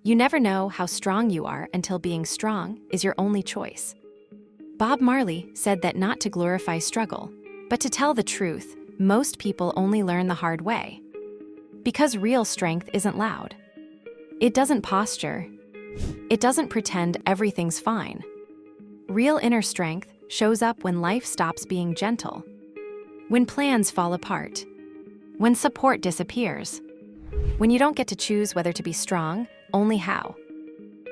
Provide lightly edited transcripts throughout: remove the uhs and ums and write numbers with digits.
You never know how strong you are until being strong is your only choice. Bob Marley said that not to glorify struggle, but to tell the truth, most people only learn the hard way. Because real strength isn't loud. It doesn't posture. It doesn't pretend everything's fine. Real inner strength shows up when life stops being gentle, when plans fall apart, when support disappears, when you don't get to choose whether to be strong, only how.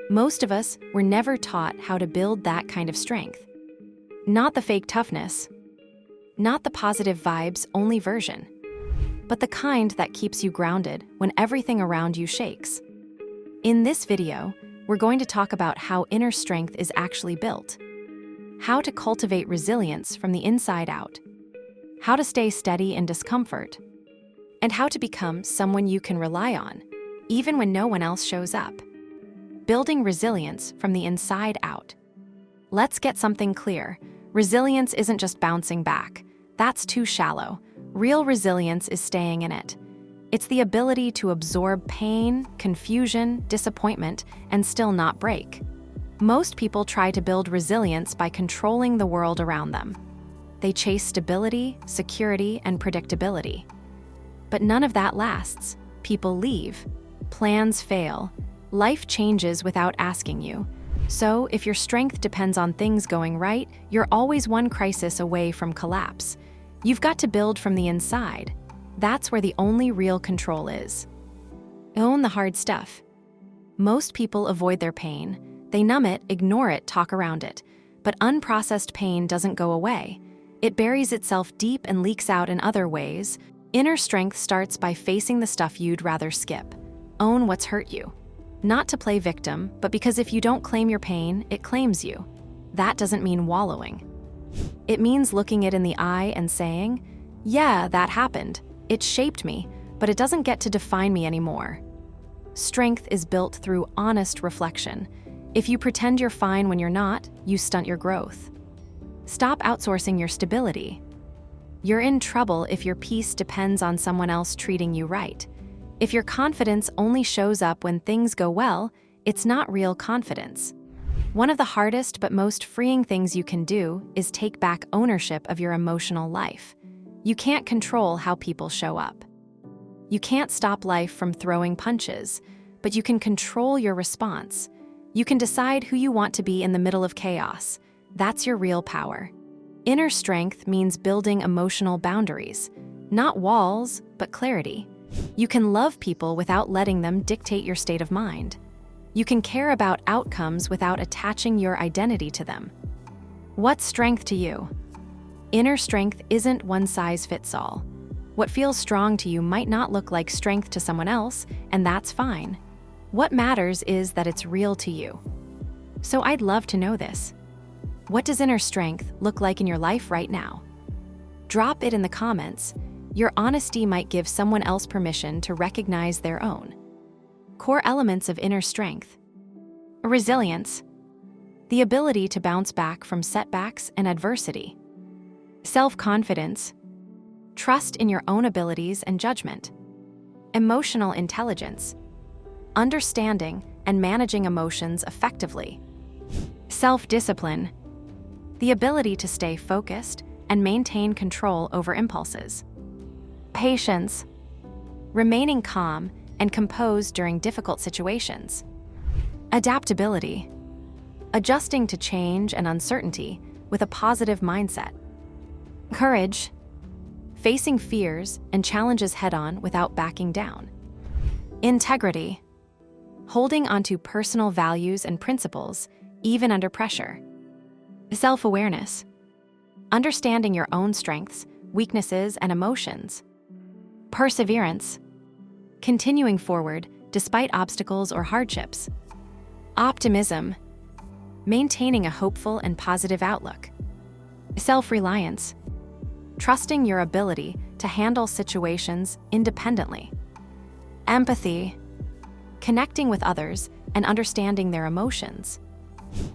Most of us were never taught how to build that kind of strength. Not the fake toughness, not the positive vibes only version, but the kind that keeps you grounded when everything around you shakes. In this video, we're going to talk about how inner strength is actually built, how to cultivate resilience from the inside out, how to stay steady in discomfort, and how to become someone you can rely on, even when no one else shows up. Building resilience from the inside out. Let's get something clear. Resilience isn't just bouncing back. That's too shallow. Real resilience is staying in it. It's the ability to absorb pain, confusion, disappointment, and still not break. Most people try to build resilience by controlling the world around them. They chase stability, security, and predictability. But none of that lasts. People leave. Plans fail. Life changes without asking you. So, if your strength depends on things going right, you're always one crisis away from collapse. You've got to build from the inside. That's where the only real control is. Own the hard stuff. Most people avoid their pain. They numb it, ignore it, talk around it. But unprocessed pain doesn't go away. It buries itself deep and leaks out in other ways. Inner strength starts by facing the stuff you'd rather skip. Own what's hurt you. Not to play victim, but because if you don't claim your pain, it claims you. That doesn't mean wallowing. It means looking it in the eye and saying, yeah, that happened. It shaped me, but it doesn't get to define me anymore. Strength is built through honest reflection. If you pretend you're fine when you're not, you stunt your growth. Stop outsourcing your stability. You're in trouble if your peace depends on someone else treating you right. If your confidence only shows up when things go well, it's not real confidence. One of the hardest but most freeing things you can do is take back ownership of your emotional life. You can't control how people show up. You can't stop life from throwing punches, but you can control your response. You can decide who you want to be in the middle of chaos. That's your real power. Inner strength means building emotional boundaries, not walls, but clarity. You can love people without letting them dictate your state of mind. You can care about outcomes without attaching your identity to them. What's strength to you? Inner strength isn't one size fits all. What feels strong to you might not look like strength to someone else, and that's fine. What matters is that it's real to you. So I'd love to know this. What does inner strength look like in your life right now? Drop it in the comments. Your honesty might give someone else permission to recognize their own. Core elements of inner strength. Resilience. The ability to bounce back from setbacks and adversity. Self-confidence. Trust in your own abilities and judgment. Emotional intelligence. Understanding and managing emotions effectively. Self-discipline. The ability to stay focused and maintain control over impulses. Patience. Remaining calm and composed during difficult situations. Adaptability. Adjusting to change and uncertainty with a positive mindset. Courage. Facing fears and challenges head-on without backing down. Integrity. Holding onto personal values and principles, even under pressure. Self-awareness. Understanding your own strengths, weaknesses, and emotions. Perseverance. Continuing forward despite obstacles or hardships. Optimism. Maintaining a hopeful and positive outlook. Self-reliance. Trusting your ability to handle situations independently. Empathy. Connecting with others and understanding their emotions.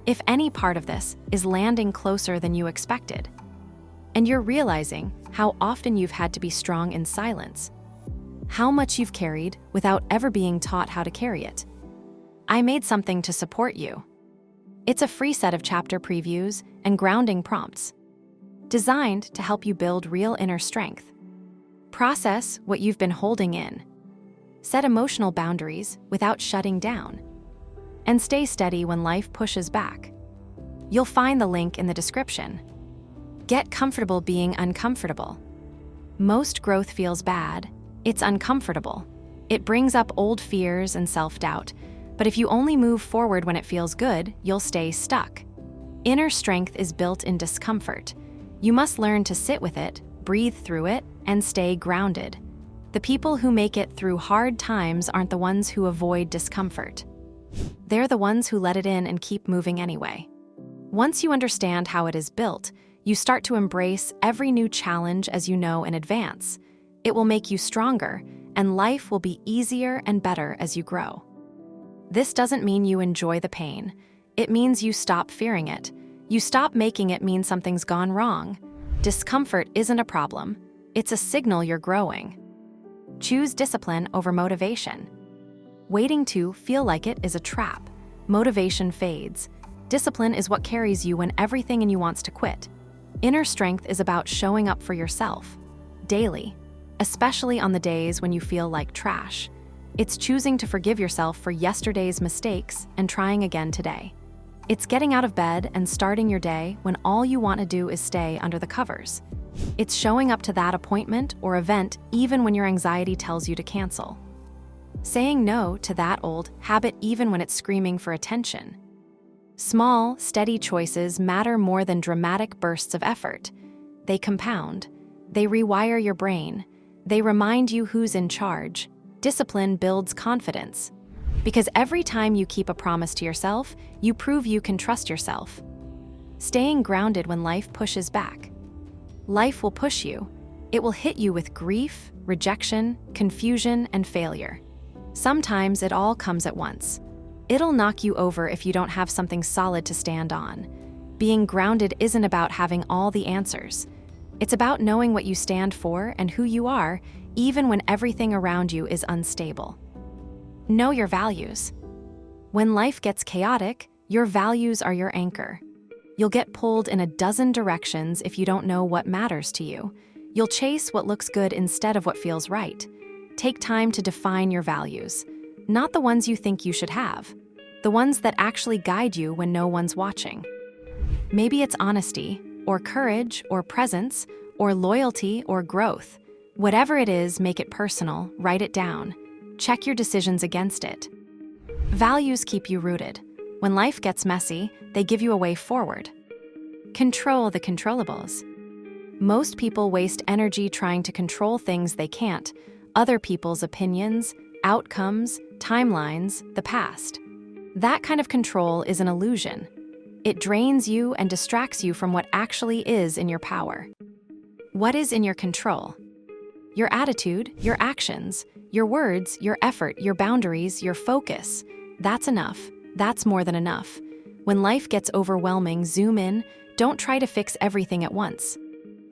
If any part of this is landing closer than you expected, and you're realizing how often you've had to be strong in silence, how much you've carried without ever being taught how to carry it, I made something to support you. It's a free set of chapter previews and grounding prompts, designed to help you build real inner strength. Process what you've been holding in. Set emotional boundaries without shutting down. And stay steady when life pushes back. You'll find the link in the description. Get comfortable being uncomfortable. Most growth feels bad. It's uncomfortable. It brings up old fears and self-doubt. But if you only move forward when it feels good, you'll stay stuck. Inner strength is built in discomfort. You must learn to sit with it, breathe through it, and stay grounded. The people who make it through hard times aren't the ones who avoid discomfort. They're the ones who let it in and keep moving anyway. Once you understand how it is built, you start to embrace every new challenge as you know in advance. It will make you stronger, and life will be easier and better as you grow. This doesn't mean you enjoy the pain. It means you stop fearing it. You stop making it mean something's gone wrong. Discomfort isn't a problem. It's a signal you're growing. Choose discipline over motivation. Waiting to feel like it is a trap. Motivation fades. Discipline is what carries you when everything in you wants to quit. Inner strength is about showing up for yourself, daily, especially on the days when you feel like trash. It's choosing to forgive yourself for yesterday's mistakes and trying again today. It's getting out of bed and starting your day when all you want to do is stay under the covers. It's showing up to that appointment or event even when your anxiety tells you to cancel. Saying no to that old habit even when it's screaming for attention. Small, steady choices matter more than dramatic bursts of effort. They compound. They rewire your brain. They remind you who's in charge. Discipline builds confidence. Because every time you keep a promise to yourself, you prove you can trust yourself. Staying grounded when life pushes back. Life will push you. It will hit you with grief, rejection, confusion, and failure. Sometimes it all comes at once. It'll knock you over if you don't have something solid to stand on. Being grounded isn't about having all the answers. It's about knowing what you stand for and who you are, even when everything around you is unstable. Know your values. When life gets chaotic, your values are your anchor. You'll get pulled in a dozen directions if you don't know what matters to you. You'll chase what looks good instead of what feels right. Take time to define your values, not the ones you think you should have, the ones that actually guide you when no one's watching. Maybe it's honesty, or courage, or presence, or loyalty, or growth. Whatever it is, make it personal, write it down. Check your decisions against it. Values keep you rooted. When life gets messy, they give you a way forward. Control the controllables. Most people waste energy trying to control things they can't, other people's opinions, outcomes, timelines, the past. That kind of control is an illusion. It drains you and distracts you from what actually is in your power. What is in your control? Your attitude, your actions, your words, your effort, your boundaries, your focus. That's enough. That's more than enough. When life gets overwhelming, zoom in. Don't try to fix everything at once.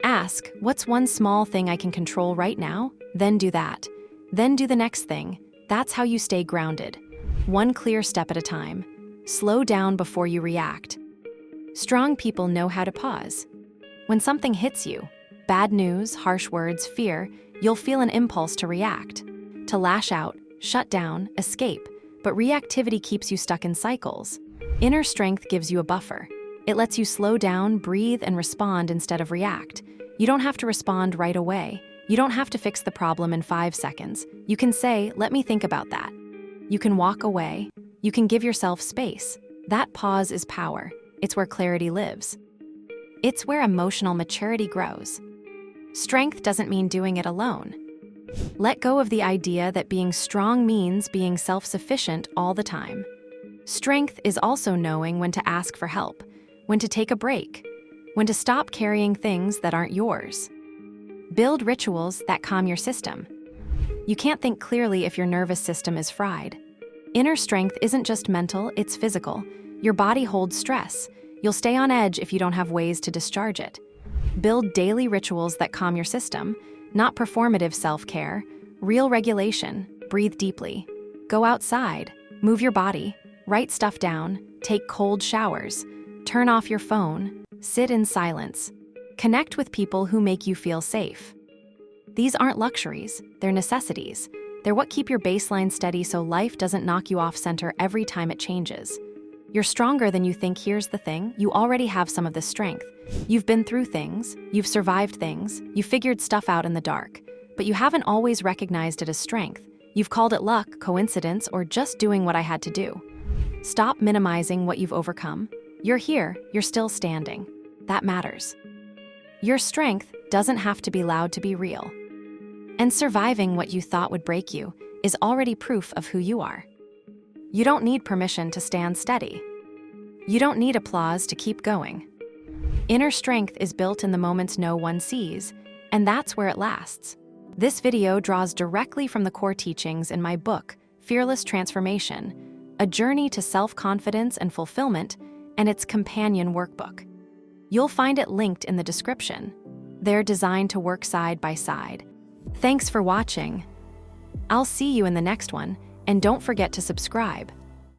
Ask, what's one small thing I can control right now? Then do that. Then do the next thing. That's how you stay grounded. One clear step at a time. Slow down before you react. Strong people know how to pause. When something hits you, bad news, harsh words, fear, you'll feel an impulse to react, to lash out, shut down, escape, but reactivity keeps you stuck in cycles. Inner strength gives you a buffer. It lets you slow down, breathe, and respond instead of react. You don't have to respond right away. You don't have to fix the problem in 5 seconds. You can say, let me think about that. You can walk away. You can give yourself space. That pause is power. It's where clarity lives. It's where emotional maturity grows. Strength doesn't mean doing it alone. Let go of the idea that being strong means being self-sufficient all the time. Strength is also knowing when to ask for help, when to take a break, when to stop carrying things that aren't yours. Build rituals that calm your system. You can't think clearly if your nervous system is fried. Inner strength isn't just mental, it's physical. Your body holds stress. You'll stay on edge if you don't have ways to discharge it. Build daily rituals that calm your system, not performative self-care, real regulation. Breathe deeply. Go outside. Move your body. Write stuff down, take cold showers, turn off your phone, sit in silence. Connect with people who make you feel safe. These aren't luxuries, they're necessities. They're what keep your baseline steady so life doesn't knock you off center every time it changes. You're stronger than you think. Here's the thing, you already have some of this strength. You've been through things, you've survived things, you've figured stuff out in the dark, but you haven't always recognized it as strength. You've called it luck, coincidence, or just doing what I had to do. Stop minimizing what you've overcome. You're here, you're still standing. That matters. Your strength doesn't have to be loud to be real. And surviving what you thought would break you is already proof of who you are. You don't need permission to stand steady. You don't need applause to keep going. Inner strength is built in the moments no one sees, and that's where it lasts. This video draws directly from the core teachings in my book, Fearless Transformation, a journey to self-confidence and fulfillment, and its companion workbook. You'll find it linked in the description. They're designed to work side by side. Thanks for watching. I'll see you in the next one, and don't forget to subscribe.